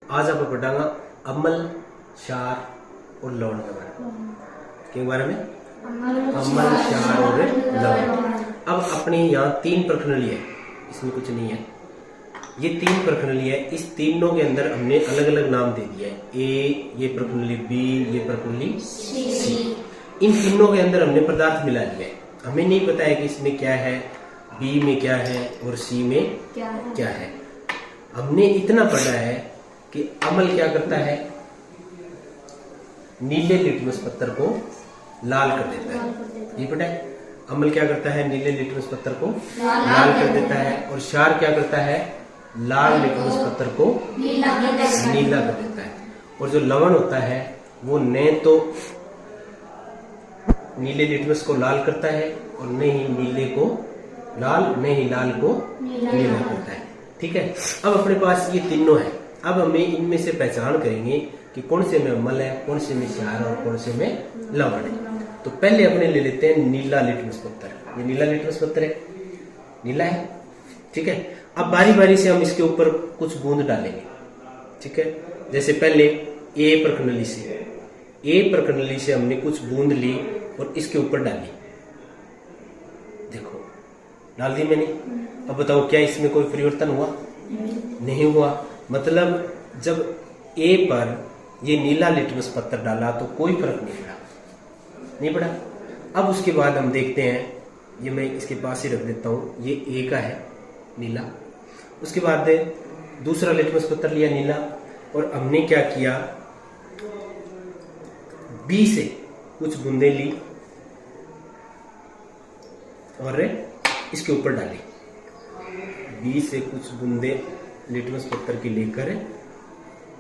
आज आपको बताऊंगा अम्ल, क्षार और लवण के बारे में। अम्ल, क्षार और लवण। अब अपने यहाँ 3 प्रकृति है, इसमें कुछ नहीं है। ये 3 प्रकृति है, इस तीनों के अंदर हमने अलग अलग नाम दे दिया है। ए, ये प्रकृति बी, ये प्रकृति सी। इन तीनों के अंदर हमने पदार्थ मिला लिया है। हमें नहीं पता है कि इसमें क्या है, बी में क्या है और सी में क्या है। हमने इतना पढ़ा है कि अम्ल क्या करता है, नीले लिटमस पत्थर को लाल कर देता है। ये पता है, अम्ल क्या करता है, नीले लिटमस पत्थर को लाल कर देता है। और क्षार क्या करता है, लाल लिटमस पत्थर को नीला कर देता है। और जो लवण होता है वो न तो नीले लिटमस को लाल करता है और न ही नीले को लाल, न ही लाल को नीला करता है। ठीक है, अब अपने पास ये तीनों है। अब हमें इनमें से पहचान करेंगे कि कौन से में अम्ल है, कौन से में क्षार और कौन से में लवण है। तो पहले अपने ले लेते हैं नीला लिटमस पत्थर। ये नीला लिटमस पत्थर है, नीला है। ठीक है, अब बारी बारी से हम इसके ऊपर कुछ बूंद डालेंगे। ठीक है, जैसे पहले ए प्रकृति से हमने कुछ बूंद ली और इसके ऊपर डाली। देखो डाल दी मैंने। अब बताओ क्या इसमें कोई परिवर्तन हुआ? नहीं हुआ। मतलब जब ए पर ये नीला लिटमस पत्थर डाला तो कोई फर्क नहीं पड़ा। अब उसके बाद हम देखते हैं, ये मैं इसके पास ही रख देता हूं, ये ए का है नीला। उसके बाद दूसरा लिटमस पत्थर लिया नीला और हमने क्या किया, बी से कुछ बूंदे ली और इसके ऊपर डाली। बी से कुछ बूंदे लिटमस पत्थर की लेकर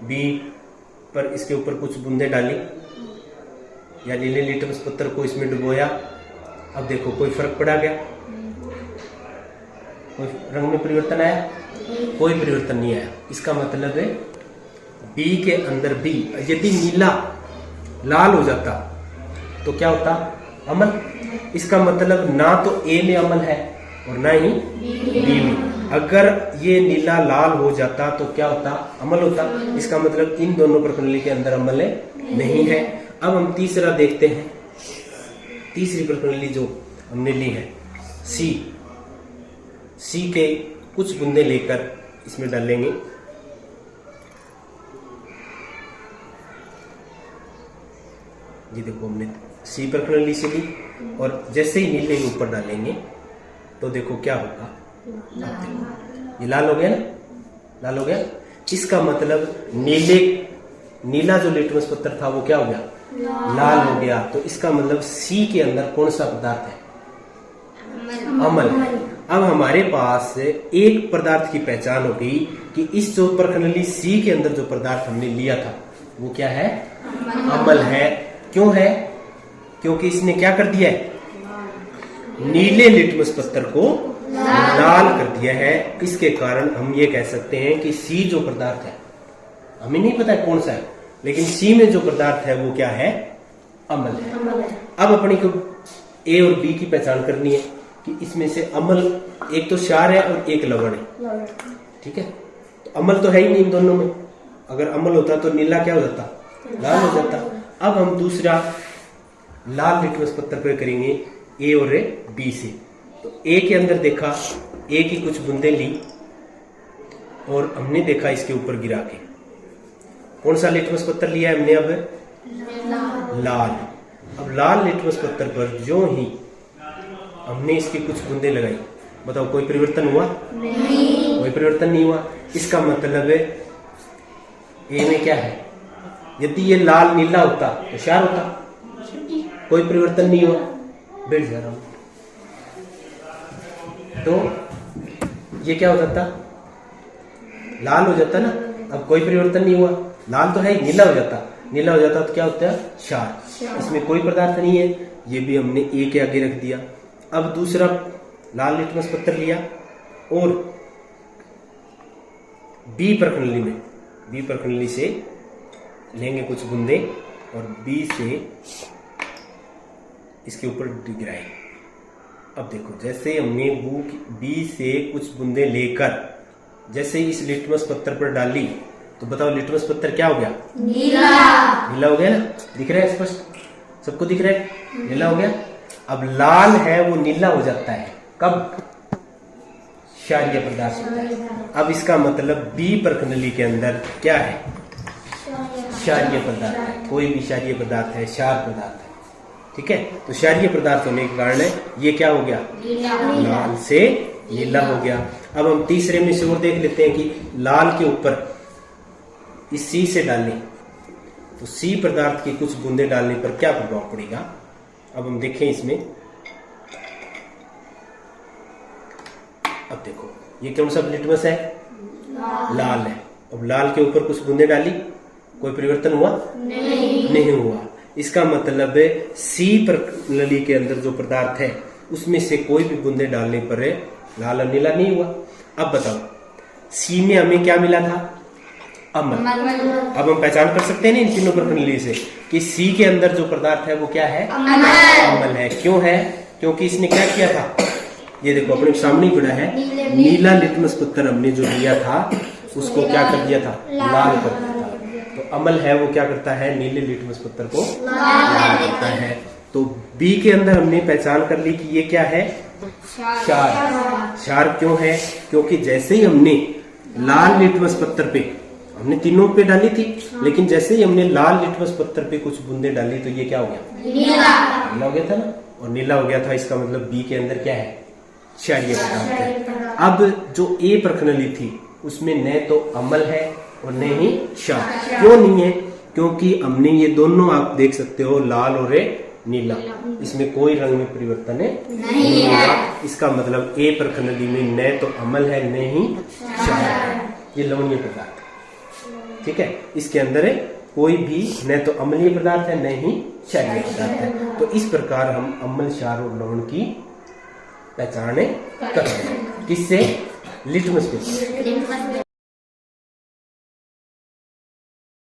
बी पर इसके ऊपर कुछ बूंदे डाली या नीले लिटमस पत्थर को इसमें डुबोया। अब देखो कोई फर्क पड़ा क्या? कोई रंग में परिवर्तन आया? कोई परिवर्तन नहीं आया। इसका मतलब है बी के अंदर भी यदि नीला लाल हो जाता तो क्या होता, अम्ल। इसका मतलब ना तो ए में अम्ल है और ना ही बी में। अगर ये नीला लाल हो जाता तो क्या होता, अम्ल होता। इसका मतलब इन दोनों प्रकृति के अंदर अम्ल नहीं है। अब हम तीसरा देखते हैं। तीसरी प्रकृति जो हमने ली है सी के कुछ बूंदे लेकर इसमें डालेंगे। ये देखो हमने सी प्रकृति से ली और जैसे ही नीले के ऊपर डालेंगे तो देखो क्या होगा, ये लाल हो गया ना, लाल हो गया। इसका मतलब नीला जो लिटमस पत्थर था वो क्या हो गया, लाल हो गया। तो इसका मतलब सी के अंदर कौन सा पदार्थ है, अम्ल है। अब हमारे पास एक पदार्थ की पहचान हो गई कि इस जो प्रकृति सी के अंदर जो पदार्थ हमने लिया था वो क्या है, अम्ल है। क्यों है? क्योंकि इसने क्या कर दिया है, नीले लिटमस पत्थर को लाल कर दिया है। इसके कारण हम ये कह सकते हैं कि सी जो पदार्थ है, हमें नहीं पता है कौन सा है, लेकिन सी में जो पदार्थ है वो क्या है, अम्ल है। अब अपनी को ए और बी की पहचान करनी है कि इसमें से अम्ल, एक तो क्षार है और एक लवण है। ठीक है, तो अम्ल तो है ही नहीं इन दोनों में। अगर अम्ल होता तो नीला क्या हो जाता, लाल हो जाता। अब हम दूसरा लाल लिटमस पत्थर पर करेंगे ए और बी से। तो ए के अंदर देखा, ए की कुछ बूंदे ली और हमने देखा इसके ऊपर गिरा के। कौन सा लिटमस पत्थर लिया है हमने? अब लाल। अब लाल लिटमस पत्थर पर जो ही हमने इसकी कुछ बूंदे लगाई, बताओ कोई परिवर्तन हुआ? नहीं, कोई परिवर्तन नहीं हुआ। इसका मतलब है ए में क्या है, यदि ये लाल नीला होता तो क्षार होता, कोई परिवर्तन नहीं हुआ। बैठ जा रहा हूं तो ये क्या हो जाता, लाल हो जाता ना। अब कोई परिवर्तन नहीं हुआ, लाल तो है ही, नीला हो जाता। नीला हो जाता तो क्या होता है, क्षार। इसमें कोई पदार्थ नहीं है, ये भी हमने ए के आगे रख दिया। अब दूसरा लाल लिटमस पत्थर लिया और बी प्रकृति से लेंगे कुछ बूंदे और बी से इसके ऊपर गिराए। अब देखो जैसे हमने बी से कुछ बूंदे लेकर जैसे इस लिटमस पत्थर पर डाली तो बताओ लिटमस पत्थर क्या हो गया? नीला। नीला हो गया ना, दिख रहा है स्पष्ट, सबको दिख रहा है, नीला हो गया। अब लाल है वो नीला हो जाता है कब? क्षारीय पदार्थ होता है। अब इसका मतलब बी प्रकनली के अंदर क्या है? क्षारीय पदार्थ है। कोई भी क्षारीय पदार्थ है, क्षार पदार्थ है, ठीक है। तो क्षारीय पदार्थ होने के कारण ये क्या हो गया? लाल से नीला हो गया। अब हम तीसरे में से और देख लेते हैं कि लाल के ऊपर इस सी से डालने, तो सी पदार्थ की कुछ बूंदे डालने पर क्या प्रभाव पड़ेगा? अब हम देखें इसमें, अब देखो ये कौन सा लिटमस है? लाल है। अब लाल के ऊपर कुछ बूंदे डाली, कोई परिवर्तन हुआ? नहीं हुआ। इसका मतलब है सी प्रणाली के अंदर जो पदार्थ है उसमें से कोई भी बूंदे डालने पर लाल और नीला नहीं हुआ। अब बताओ सी में हमें क्या मिला था? अम्ल। अब हम पहचान कर सकते हैं ना इन तीनों प्रणाली से कि सी के अंदर जो पदार्थ है वो क्या है? अम्ल है। क्यों है? क्योंकि इसने क्या किया था? ये देखो अपने सामने पड़ा है, नीला लिटमस पत्थर हमने जो लिया था उसको क्या कर दिया था? लाल कर दिया था। तो अम्ल है वो क्या करता है? नीले लिटमस पत्थर को लाल करता है। तो बी के अंदर हमने पहचान कर ली कि ये क्या है? क्षार। क्षार क्यों है? क्योंकि जैसे ही हमने लाल लिटमस पत्थर पे, हमने तीनों पे डाली थी, लेकिन जैसे ही हमने लाल लिटमस पत्थर पे कुछ बूंदे डाली तो ये क्या हो गया? नीला हो गया था ना, और नीला हो गया था। इसका मतलब बी के अंदर क्या है? क्षारीय पदार्थ है। अब जो ए प्रकनली थी उसमें न तो अम्ल है और न ही क्षार। क्यों नहीं है? क्योंकि हमने ये दोनों आप देख सकते हो लाल और नीला, इसमें कोई रंग में परिवर्तन नहीं होगा। इसका मतलब ए प्रकनली में न तो अम्ल है न ही क्षार है। ये लवणीय पदार्थ है, ठीक है। इसके अंदर कोई भी न तो अम्लीय पदार्थ है न ही क्षारीय पदार्थ है। तो इस प्रकार हम अम्ल, क्षार और लवण की पहचान करते हैं। किससे? Litmus paper.